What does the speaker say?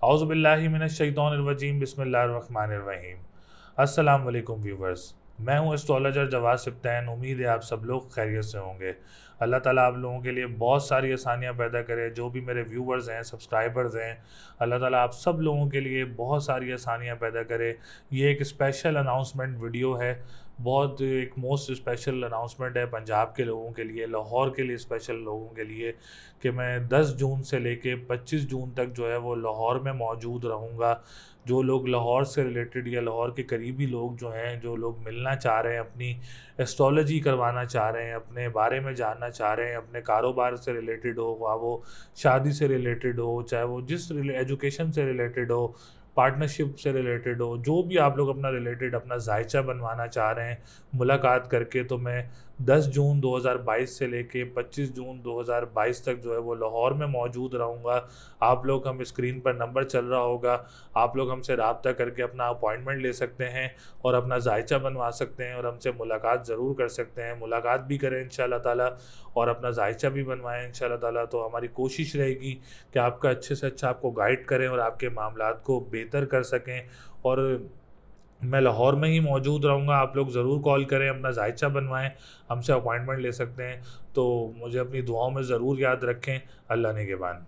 औज़ुबिल्लाहि मिनश्शैतानिर्रजीम बिस्मिल्लाहिर्रहमानिर्रहीम। अस्सलाम वालेकुम व्यूवर्स, मैं हूँ एस्ट्रोलॉजर जवाद सिब्तैन। उम्मीद है आप सब लोग खैरियत से होंगे। अल्लाह ताला आप लोगों के लिए बहुत सारी आसानियाँ पैदा करे। जो भी मेरे व्यूवर्स हैं, सब्सक्राइबर्स हैं, अल्लाह ताला आप सब लोगों के लिए बहुत सारी आसानियाँ पैदा करे। ये एक स्पेशल अनाउंसमेंट वीडियो है, बहुत एक मोस्ट स्पेशल अनाउंसमेंट है पंजाब के लोगों के लिए, लाहौर के लिए स्पेशल लोगों के लिए, कि मैं 10 जून से लेके 25 जून तक जो है वो लाहौर में मौजूद रहूँगा। जो लोग लाहौर से रिलेटेड या लाहौर के करीबी लोग जो हैं, जो लोग मिलना चाह रहे हैं, अपनी एस्ट्रोलॉजी करवाना चाह रहे हैं, अपने बारे में जानना चाह रहे हैं, अपने कारोबार से रिलेटेड हो, वह वो शादी से रिलेटेड हो, चाहे वो जिस एजुकेशन से रिलेटेड हो, पार्टनरशिप से रिलेटेड हो, जो भी आप लोग अपना रिलेटेड अपना जायचा बनवाना चाह रहे हैं मुलाकात करके, तो मैं 10 जून 2022 से लेके 25 जून 2022 तक जो है वो लाहौर में मौजूद रहूँगा। आप लोग, हम स्क्रीन पर नंबर चल रहा होगा, आप लोग हमसे रब्ता करके अपना अपॉइंटमेंट ले सकते हैं और अपना जायचा बनवा सकते हैं और हमसे मुलाकात ज़रूर कर सकते हैं। मुलाकात भी करें इंशाल्लाह ताला और अपना जायचा भी बनवाएं इंशाल्लाह ताला। तो हमारी कोशिश रहेगी कि आपका अच्छे से अच्छा आपको गाइड करें और आपके मामलात को बेहतर कर सकें। और मैं लाहौर में ही मौजूद रहूँगा। आप लोग ज़रूर कॉल करें, अपना जायचा बनवाएं, हमसे अपॉइंटमेंट ले सकते हैं। तो मुझे अपनी दुआओं में ज़रूर याद रखें। अल्लाह निगहबान।